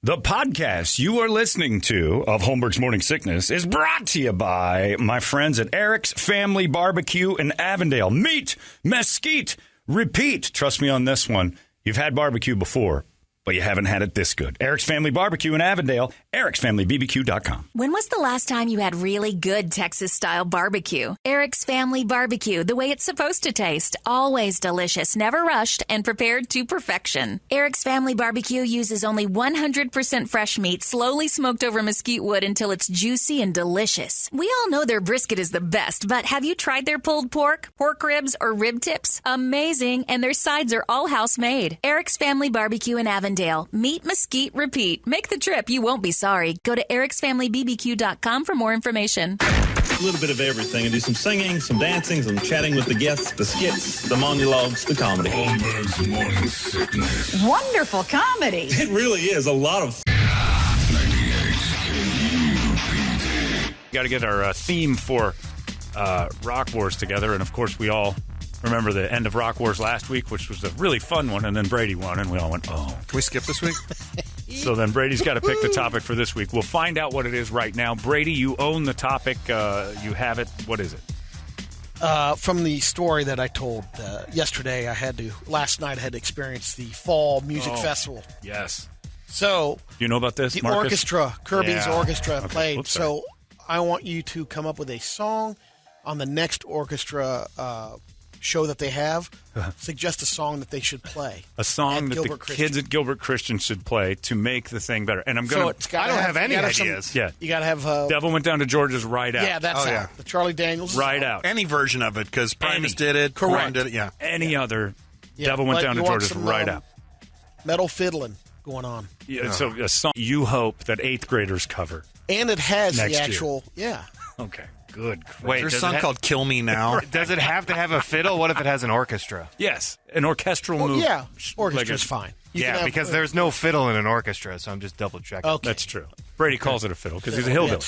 The podcast you are listening to of Holmberg's Morning Sickness is brought to you by my friends at Eric's Family Barbecue in Avondale. Meet, mesquite, repeat. Trust me on this one. You've had barbecue before, but you haven't had it this good. Eric's Family Barbecue in Avondale, ericsfamilybbq.com. When was the last time you had really good Texas-style barbecue? Eric's Family Barbecue, the way it's supposed to taste. Always delicious, never rushed, and prepared to perfection. Eric's Family Barbecue uses only 100% fresh meat, slowly smoked over mesquite wood until it's juicy and delicious. We all know their brisket is the best, but have you tried their pulled pork ribs, or rib tips? Amazing, and their sides are all house-made. Eric's Family Barbecue in Avondale. Meet, mesquite, repeat. Make the trip. You won't be sorry. Go to ericsfamilybbq.com for more information. A little bit of everything. I do some singing, some dancing, some chatting with the guests, the skits, the monologues, the comedy. Holmberg's Morning Sickness. Wonderful comedy. It really is a lot of Got to get our theme for Rock Wars together, and of course we all remember the end of Rock Wars last week, which was a really fun one, and then Brady won, and we all went, oh. Can we skip this week? So then Brady's got to pick the topic for this week. We'll find out what it is right now. Brady, you own the topic. You have it. What is it? From the story that I told yesterday, last night I had to experience the Fall Music Festival. Yes. So, you know about this, the Marcus? orchestra, Kirby's orchestra played. Oops, so I want you to come up with a song on the next orchestra show that they have. Suggest a song that they should play. A song that the kids at Gilbert Christian should play to make the thing better. And I'm going to... I don't have any ideas. Yeah. You got to have... Devil Went Down to Georgia's Right Out. Yeah, that's out. The Charlie Daniels. Right Out. Any version of it, because Primus did it. Correct. Korn did it, yeah. Any other Devil Went Down to Georgia's Right Out. Metal fiddling going on. Yeah, so a song you hope that 8th graders cover. And it has next the actual... year. Yeah. Okay. Good. Wait, there's a song called Kill Me Now. Does it have to have a fiddle? What if it has an orchestra? Yes, an orchestral move. Yeah, orchestra's fine. Yeah, because there's no fiddle in an orchestra, so I'm just double checking. Okay. That's true. Brady calls it a fiddle because he's a hillbilly.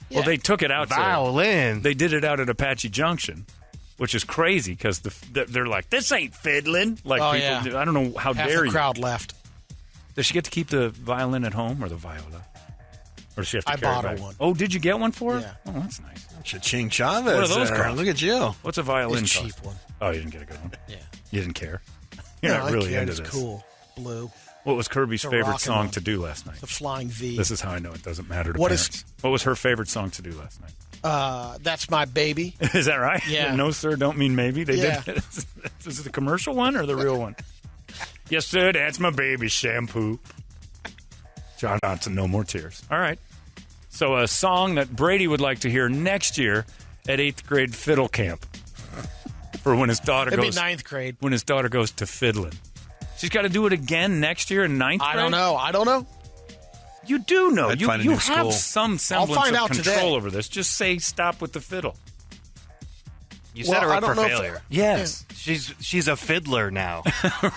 Yeah. Well, they took it out. Violin. They did it out at Apache Junction, which is crazy because they're like, this ain't fiddling. Like people, I don't know how half dare the you. crowd left. Does she get to keep the violin at home or the viola? Or does she have to I carry bought it her back? one. Oh, did you get one for her? Yeah. Oh, that's nice. Cha-ching Chavez. What are those there. cost? Look at you. What's a violin It's a cost? cheap one. Oh, you didn't get a good one? Yeah. You didn't care? You're not I really cared. into It's this. cool. Blue. What was Kirby's It's a favorite rockin' song one. to do last night? The Flying V. This is how I know it doesn't matter to What parents. What was her favorite song to do last night? That's My Baby. Is that right? Yeah. No, sir, don't mean maybe. They Yeah. did. Is it the commercial one or the real one? Yes, sir, that's my baby shampoo. John Johnson, No More Tears. All right. So a song that Brady would like to hear next year at 8th grade fiddle camp for when his daughter It'd goes. be 9th grade. When his daughter goes to fiddling. She's got to do it again next year in 9th grade? I don't know. You do know. I'd You find a new have school. some semblance find of out control today. over this. Just say stop with the fiddle. You set her I up for don't know if- failure. Yes. She's a fiddler now.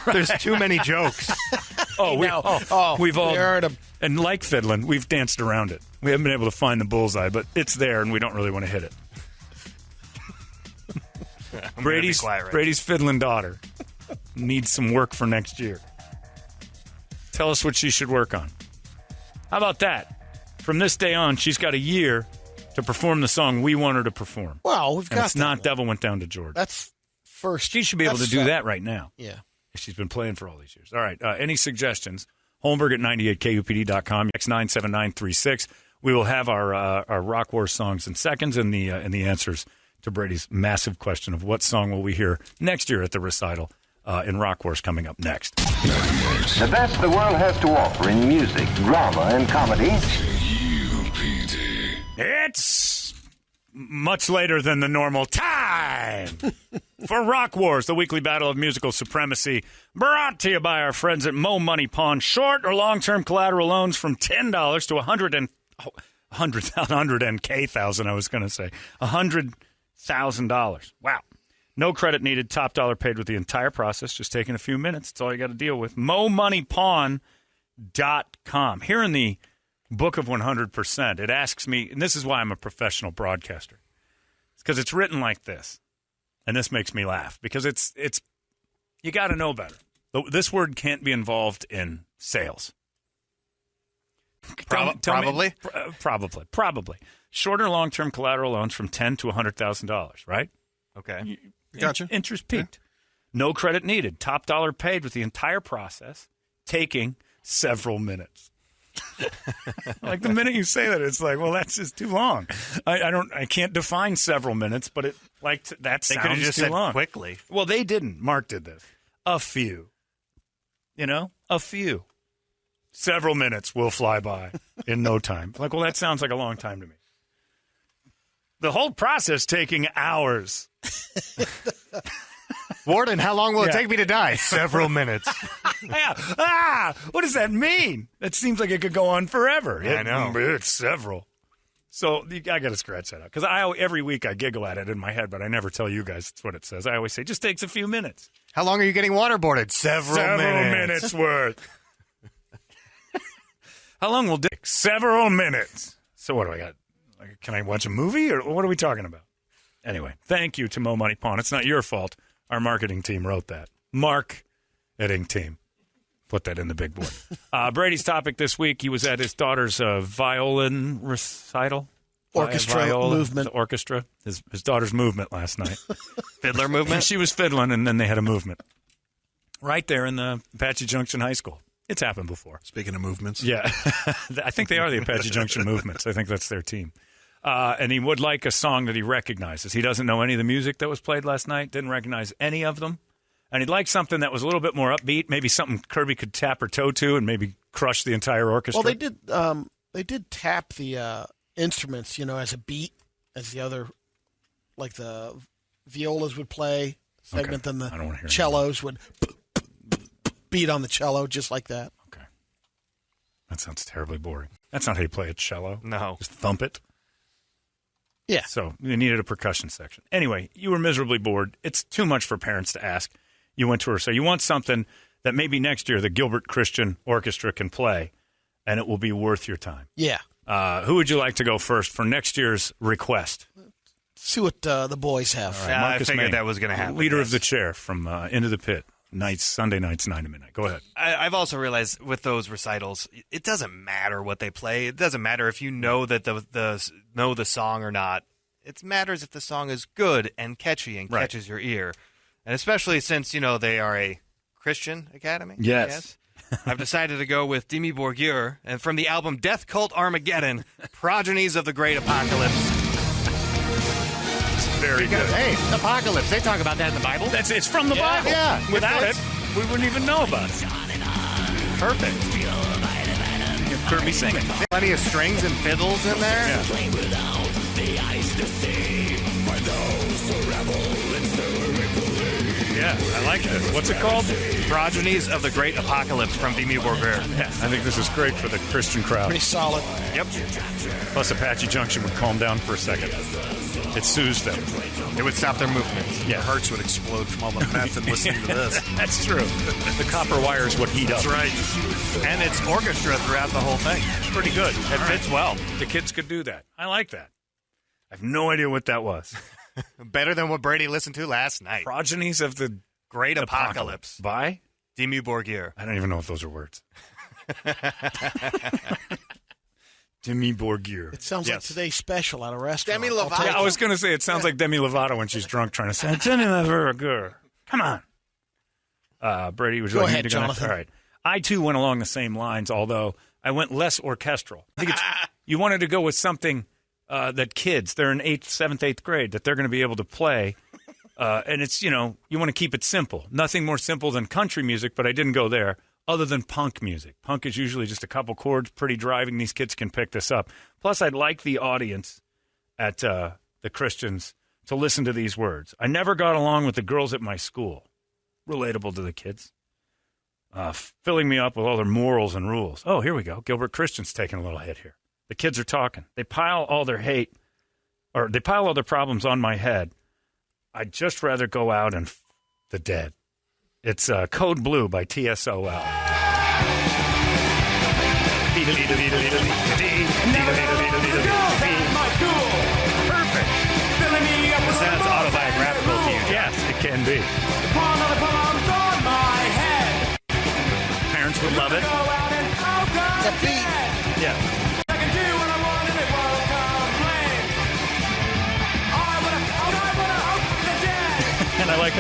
There's too many jokes. We've all, we heard 'em. and like fiddling, we've danced around it. We haven't been able to find the bullseye, but it's there, and we don't really want to hit it. Brady's fiddling daughter needs some work for next year. Tell us what she should work on. How about that? From this day on, she's got a year to perform the song we want her to perform. Well, we've And got it's that not one. Devil Went Down to Georgia. That's first. She should be able to do that right now. Yeah. She's been playing for all these years. All right. Any suggestions? Holmberg at 98kupd.com. Next 97936. We will have our Rock Wars songs in seconds and the answers to Brady's massive question of what song will we hear next year at the recital in Rock Wars coming up next. The best the world has to offer in music, drama, and comedy. It's much later than the normal time for Rock Wars, the weekly battle of musical supremacy, brought to you by our friends at Mo Money Pawn. Short or long-term collateral loans from $10 to $100,000. Wow. No credit needed. Top dollar paid with the entire process. Just taking a few minutes. That's all you got to deal with. MoMoneyPawn.com. Here in the Book of 100%, it asks me, and this is why I'm a professional broadcaster. It's because it's written like this. And this makes me laugh because it's you got to know better. This word can't be involved in sales. Probably. Probably. Shorter long-term collateral loans from $10,000 to $100,000, right? Okay. Gotcha. Interest peaked. No credit needed. Top dollar paid with the entire process taking several minutes. Like the minute you say that, it's like, well, that's just too long. I can't define several minutes, but it that They could have sounds just too said long. quickly. Well, they didn't. Mark did this. A few. A few. Several minutes will fly by in no time. Like, well, that sounds like a long time to me. The whole process taking hours. Warden, how long will it take me to die? Several minutes. Yeah. What does that mean? That seems like it could go on forever. I know. It's several. So I got to scratch that out. Because every week I giggle at it in my head, but I never tell you guys that's what it says. I always say, just takes a few minutes. How long are you getting waterboarded? Several minutes worth. How long will take? Several minutes. So what do I got? Can I watch a movie, or what are we talking about? Anyway, thank you to Mo Money Pawn. It's not your fault. Our marketing team wrote that. Marketing team. Put that in the big board. Brady's topic this week, he was at his daughter's violin recital. Orchestra movement. The orchestra. His daughter's movement last night. Fiddler movement? She was fiddling, and then they had a movement. Right there in the Apache Junction High School. It's happened before. Speaking of movements. Yeah. I think they are the Apache Junction Movements. I think that's their team. And he would like a song that he recognizes. He doesn't know any of the music that was played last night, didn't recognize any of them. And he'd like something that was a little bit more upbeat, maybe something Kirby could tap her toe to and maybe crush the entire orchestra. Well, they did tap the instruments, as a beat, as the other, like the violas would play segment, then the cellos would beat on the cello just like that. Okay. That sounds terribly boring. That's not how you play a cello. No. Just thump it. Yeah. So you needed a percussion section. Anyway, you were miserably bored. It's too much for parents to ask. You went to her. So you want something that maybe next year the Gilbert Christian Orchestra can play, and it will be worth your time. Yeah. Who would you like to go first for next year's request? See what the boys have. All right, I figured that was going to happen. Leader of the chair from Into the Pit. Sunday nights, 9 to midnight. Go ahead. I've also realized with those recitals, it doesn't matter what they play. It doesn't matter if you know that know the song or not. It matters if the song is good and catchy and catches your ear. And especially since, they are a Christian academy. Yes. I've decided to go with Dimmu Borgir, and from the album Death Cult Armageddon, Progenies of the Great Apocalypse. Very good. Hey, apocalypse. They talk about that in the Bible. It's from the Bible. Yeah. Without it, we wouldn't even know about it. Perfect. Kirby singing. Plenty of strings and fiddles in there. Yeah, I like it. What's it called? Progenies of the Great Apocalypse from Dimmu Borgir. Yeah, I think this is great for the Christian crowd. Pretty solid. Yep. Plus, Apache Junction would calm down for a second. It soothes them. It would stop their movements. Yeah. Their hearts would explode from all the meth and listening to this. That's true. The copper wires would heat up. That's right. And it's orchestra throughout the whole thing. It's pretty good. It fits well. The kids could do that. I like that. I have no idea what that was. Better than what Brady listened to last night. Progenies of the Great Apocalypse. By? Dimmu Borgir. I don't even know if those are words. Dimmu Borgir. It sounds like today's special at a restaurant. Demi Lovato. Yeah, I was going to say, it sounds like Demi Lovato when she's drunk trying to say, Demi Lovato. Come on. Brady, would you Go like ahead, me to go next? Jonathan. All right. I, too, went along the same lines, although I went less orchestral. I think you wanted to go with something that kids, they're in 8th, 7th, 8th grade, that they're going to be able to play. And it's, you want to keep it simple. Nothing more simple than country music, but I didn't go there, other than punk music. Punk is usually just a couple chords, pretty driving. These kids can pick this up. Plus, I'd like the audience at the Christians to listen to these words. I never got along with the girls at my school. Relatable to the kids. Filling me up with all their morals and rules. Oh, here we go. Gilbert Christian's taking a little hit here. The kids are talking. They pile all their hate, or they pile all their problems on my head. I'd just rather go out and the dead. It's Code Blue by TSOL. Perfect. It sounds autobiographical to you, John. Yes, it can be. Parents would love it. The beat. Yeah.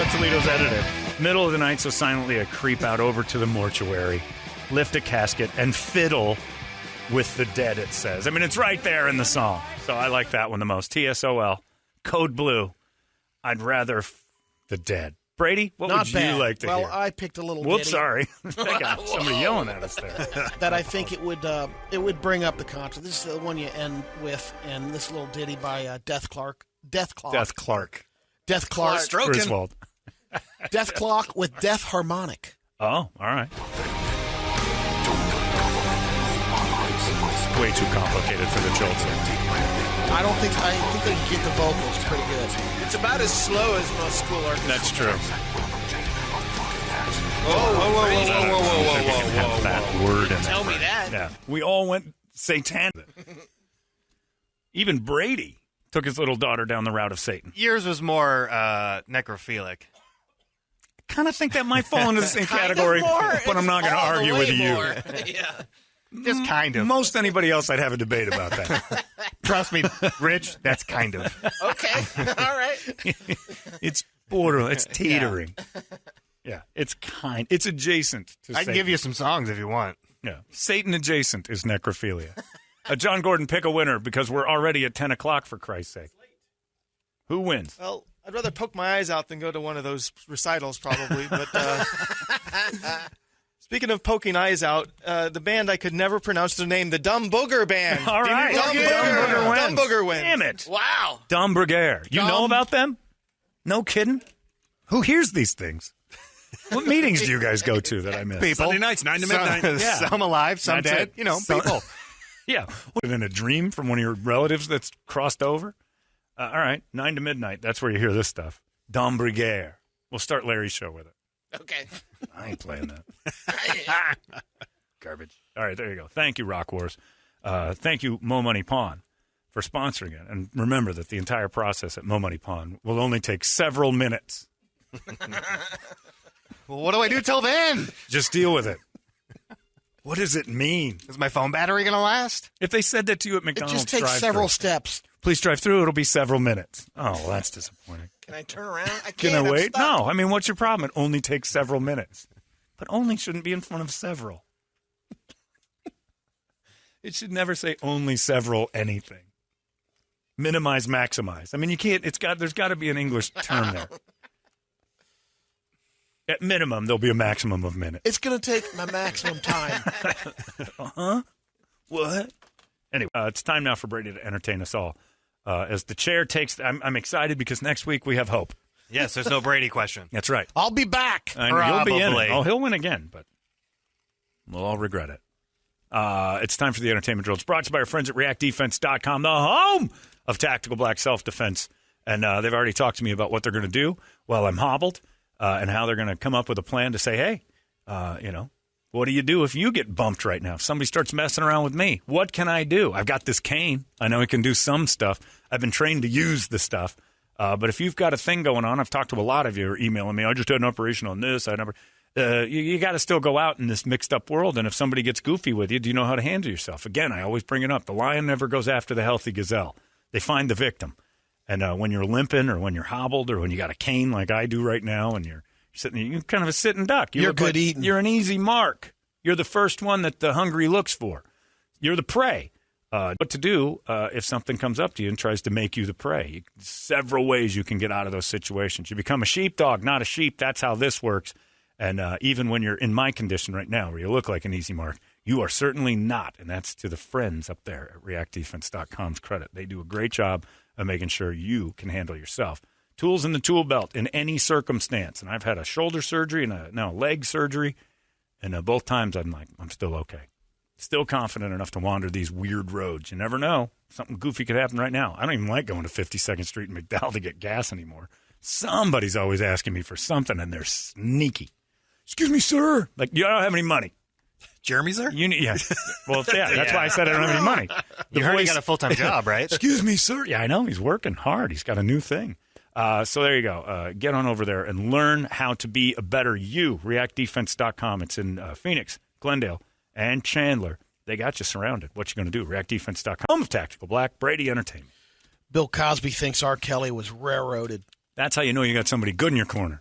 what Toledo's edited. Middle of the night, so silently I creep out over to the mortuary, lift a casket, and fiddle with the dead, it says. I mean, it's right there in the song. So I like that one the most. TSOL, Code Blue. I'd rather the dead. Brady, what Not would bad. you like to hear? Well, I picked a little Whoops, ditty sorry. I got somebody yelling at us there. that I think it would bring up the concert. This is the one you end with, and this little ditty by Death Clark. Death Clark. Griswold. Death Clock with Death Harmonic. Oh, all right. Way too complicated for the children. I think they can get the vocals pretty good. It's about as slow as most school orchestras. That's true. Whoa. That word in Tell me there. that. Yeah. We all went satanic. Even Brady took his little daughter down the route of Satan. Yours was more necrophilic. I kind of think that might fall into the same category, but I'm not going to argue with you. Yeah. Just kind of. Most anybody else, I'd have a debate about that. Trust me, Rich, that's kind of. Okay. All right. It's borderline. It's teetering. Yeah, it's adjacent to I Satan. can give you some songs if you want. Yeah, Satan adjacent is necrophilia. John Gordon, pick a winner because we're already at 10 o'clock, for Christ's sake. Who wins? Well, I'd rather poke my eyes out than go to one of those recitals, probably. But speaking of poking eyes out, the band I could never pronounce their name, the Dumb Booger Band. All right. Dumb Booger wins. Damn it. Wow. Dumb Brigare. You know about them? No kidding? Who hears these things? What meetings do you guys go to that I miss? People. Sunday nights, 9 to midnight. Yeah. Some alive, some That's dead. it. You know, Some- people. Yeah. In a dream from one of your relatives that's crossed over? All right. 9 to midnight. That's where you hear this stuff. Dumb Brigare. We'll start Larry's show with it. Okay. I ain't playing that. Garbage. All right, there you go. Thank you, Rock Wars. Thank you, Mo Money Pawn, for sponsoring it. And remember that the entire process at Mo Money Pawn will only take several minutes. Well, what do I do till then? Just deal with it. What does it mean? Is my phone battery going to last? If they said that to you at It McDonald's, just takes drive-thru, several steps. Please drive through. It'll be several minutes. Oh, well, that's disappointing. Can I turn around? I can't. Can I I'm wait? stuck. No. I mean, what's your problem? It only takes several minutes. But only shouldn't be in front of several. It should never say only several anything. Minimize, maximize. I mean, you can't. There's got to be an English term there. At minimum, there'll be a maximum of minutes. It's going to take my maximum time. Huh? What? Anyway, it's time now for Brady to entertain us all. As the chair takes, I'm excited because next week we have hope. Yes, there's no Brady question. That's right. I'll be back. I know you'll be in Probably. it. Oh, he'll win again, but we'll all regret it. It's time for the entertainment drill. It's brought to you by our friends at reactdefense.com, the home of tactical black self-defense. And they've already talked to me about what they're going to do while I'm hobbled and how they're going to come up with a plan to say, hey, what do you do if you get bumped right now? If somebody starts messing around with me, what can I do? I've got this cane. I know it can do some stuff. I've been trained to use the stuff. But if you've got a thing going on, I've talked to a lot of you who are emailing me. I just had an operation on this. You got to still go out in this mixed up world. And if somebody gets goofy with you, do you know how to handle yourself? Again, I always bring it up. The lion never goes after the healthy gazelle. They find the victim. And when you're limping or when you're hobbled or when you got a cane like I do right now and you're sitting, you're kind of a sitting duck. You're good eating. You're an easy mark. You're the first one that the hungry looks for. You're the prey. What to do if something comes up to you and tries to make you the prey. Several ways you can get out of those situations. You become a sheepdog, not a sheep. That's how this works. And even when you're in my condition right now where you look like an easy mark, you are certainly not. And that's to the friends up there at reactdefense.com's credit. They do a great job of making sure you can handle yourself. Tools in the tool belt in any circumstance. And I've had a shoulder surgery and now a leg surgery. And both times I'm still okay. Still confident enough to wander these weird roads. You never know. Something goofy could happen right now. I don't even like going to 52nd Street in McDowell to get gas anymore. Somebody's always asking me for something, and they're sneaky. Excuse me, sir. Like, you don't have any money. Jeremy's there? Yeah. Well, yeah, that's why I said I don't have any money. You heard he got a full-time job, right? Excuse me, sir. Yeah, I know. He's working hard. He's got a new thing. So there you go. Get on over there and learn how to be a better you. ReactDefense.com. It's in Phoenix, Glendale, and Chandler. They got you surrounded. What you going to do? ReactDefense.com. Home of Tactical Black, Brady Entertainment. Bill Cosby thinks R. Kelly was railroaded. That's how you know you got somebody good in your corner.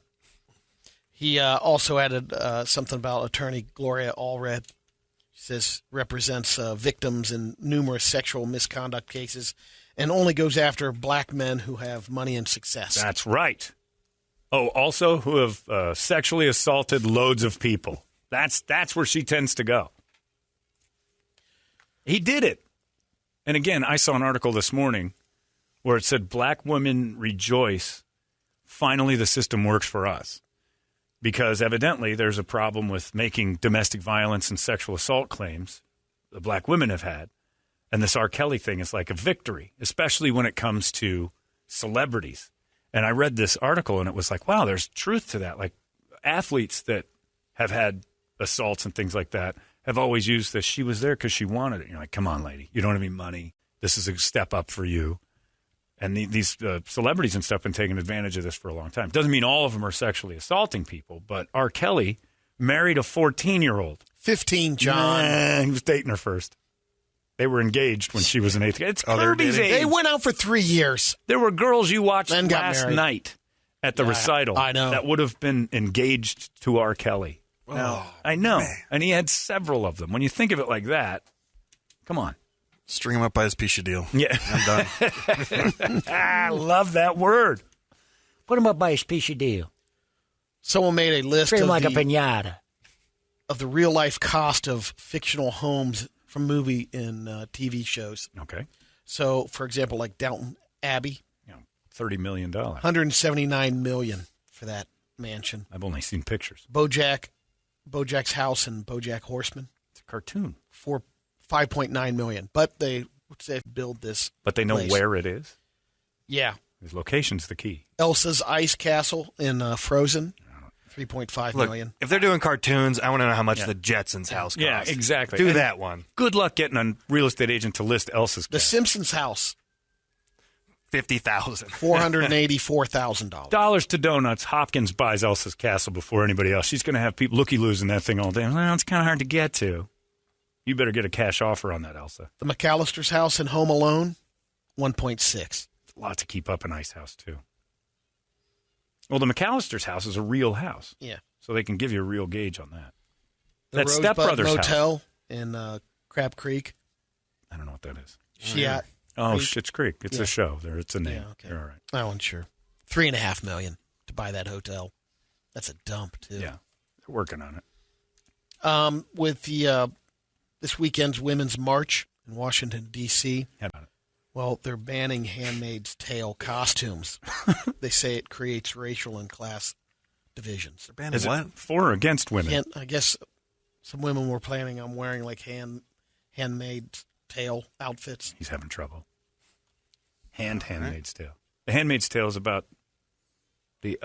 He also added something about attorney Gloria Allred. She says represents victims in numerous sexual misconduct cases and only goes after black men who have money and success. That's right. Oh, also who have sexually assaulted loads of people. That's where she tends to go. He did it. And again, I saw an article this morning where it said black women rejoice. Finally, the system works for us. Because evidently there's a problem with making domestic violence and sexual assault claims the black women have had. And this R. Kelly thing is like a victory, especially when it comes to celebrities. And I read this article and it was like, wow, there's truth to that. Like athletes that have had assaults and things like that have always used this. She was there because she wanted it. You're like, come on, lady. You don't have any money. This is a step up for you. And these celebrities and stuff have been taking advantage of this for a long time. Doesn't mean all of them are sexually assaulting people, but R. Kelly married a 14-year-old. 15, John. He was dating her first. They were engaged when she was in 8th grade. It's Kirby's age. They went out for 3 years. There were girls you watched Then got last married. night at the recital I know. that would have been engaged to R. Kelly. I know. Man. And he had several of them. When you think of it like that, come on. String him up by his piece of deal. Yeah. I'm done. I love that word. Put him up by his piece of deal. Someone made a list Treat him of like a pinata. of the real-life cost of fictional homes from movie and TV shows. Okay. So, for example, like Downton Abbey, $30 million. $179 million for that mansion. I've only seen pictures. Bojack's House and BoJack Horseman, It's a cartoon. for $5.9 million. But they build this. But they know place. where it is. Yeah. His location's the key. Elsa's Ice Castle in Frozen, $3.5 million. If they're doing cartoons, I want to know how much the Jetsons house costs. Yeah, exactly. Do And that one. Good luck getting a real estate agent to list Elsa's The castle. Simpsons house, $50,000. $484,000. Dollars to donuts. Hopkins buys Elsa's castle before anybody else. She's going to have people looky-loos in that thing all day. Well, it's kind of hard to get to. You better get a cash offer on that, Elsa. The McAllister's house in Home Alone, $1.6. It's a lot to keep up in Ice House, too. Well, the McAllister's house is a real house. Yeah. So they can give you a real gauge on that. The That's Rosebud Stepbrother's Motel house. in Crab Creek. I don't know what that is. Shiat. Oh, Creek. Schitt's Creek. It's a show. There, it's a name. Yeah, okay. You're all right. I wasn't sure. $3.5 million to buy that hotel. That's a dump, too. Yeah. They're working on it. With the this weekend's Women's March in Washington, D.C., How about it? well, they're banning Handmaid's Tale costumes. They say it creates racial and class divisions. Banning Is what? it for or against women? I guess some women were planning on wearing like Handmaid's Tale outfits. He's having trouble. Handmaid's Tale. The Handmaid's Tale is about the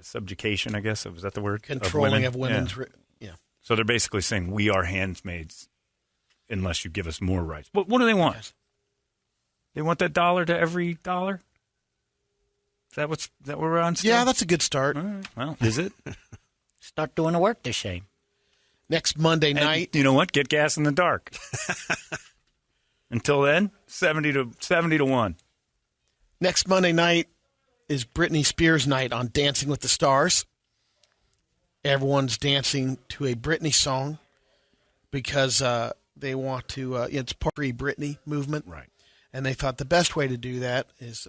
subjugation, I guess. Was that the word? Controlling of women's. Yeah. Yeah. So they're basically saying we are handmaids unless you give us more rights. What do they want? Yes. They want that dollar to every dollar? Is that what we're on still? Yeah, that's a good start. All right. Well, is it? Start doing the work the same. Next Monday And night. you know what? Get gas in the dark. Until then, 70 to 1. Next Monday night is Britney Spears night on Dancing with the Stars. Everyone's dancing to a Britney song because they want to. It's part of the Free Britney movement, Right. and they thought the best way to do that is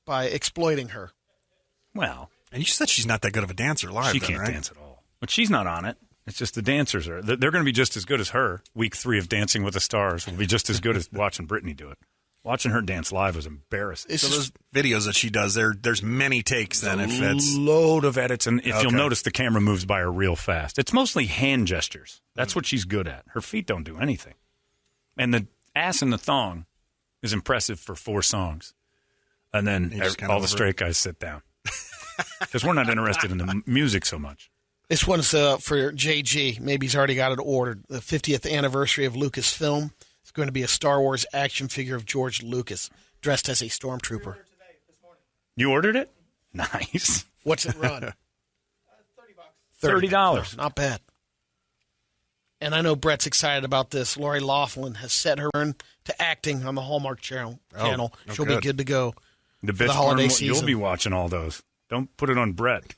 by exploiting her. Well, And you said she's not that good of a dancer live, she then, can't right? dance at all. But she's not on it. It's just the dancers are. They're going to be just as good as her. Week 3 of Dancing with the Stars will be just as good as watching Britney do it. Watching her dance live was embarrassing. So those videos that she does, there's many takes then. If it's load of edits, and if you'll Okay. notice, the camera moves by her real fast. It's mostly hand gestures. That's what she's good at. Her feet don't do anything. And the ass in the thong is impressive for 4 songs. And then You just kinda all the over it. straight guys sit down. Because we're not interested in the music so much. This one's for JG. Maybe he's already got it ordered. The 50th anniversary of Lucasfilm. It's going to be a Star Wars action figure of George Lucas dressed as a stormtrooper. You ordered it? Nice. What's it run? $30. Not bad. And I know Brett's excited about this. Lori Loughlin has set her turn to acting on the Hallmark channel. She'll be good. good to go. The the bitch holiday farm, season. You'll be watching all those. Don't put it on Brett.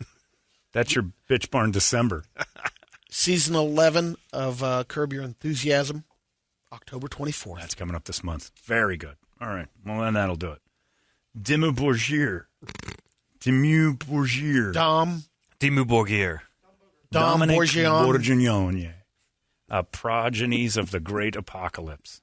That's your Bitch Barn December. Season 11 of Curb Your Enthusiasm, October 24th. That's coming up this month. Very good. All right. Well, then that'll do it. Dimmu Borgir. Dimmu Borgir. Dominic Borgion. Borgignone. Progenies of the Great Apocalypse.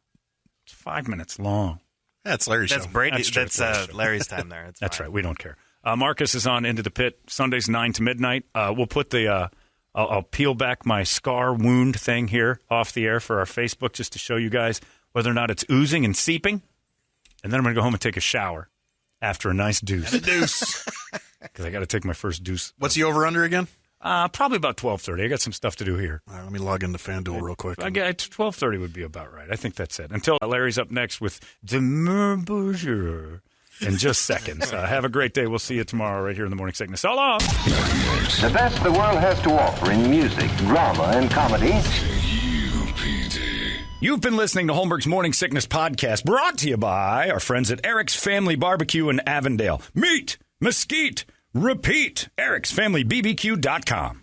It's 5 minutes long. That's Larry's That's show. Brady. That's That's Larry's time there. That's right. We don't care. Marcus is on Into the Pit Sundays 9 to midnight. We'll put the I'll peel back my scar wound thing here off the air for our Facebook just to show you guys whether or not it's oozing and seeping. And then I'm going to go home and take a shower after a nice deuce. And a deuce. Because I got to take my first deuce. What's the over-under again? Probably about 12:30. I got some stuff to do here. All right, let me log into FanDuel real quick. 12:30 would be about right. I think that's it. Until Larry's up next with Demure Bourgeois in just seconds. Have a great day. We'll see you tomorrow right here in the Morning Sickness. So long. The best the world has to offer in music, drama, and comedy. You've been listening to Holmberg's Morning Sickness Podcast, brought to you by our friends at Eric's Family Barbecue in Avondale. Meet, mesquite, repeat. Eric'sFamilyBBQ.com.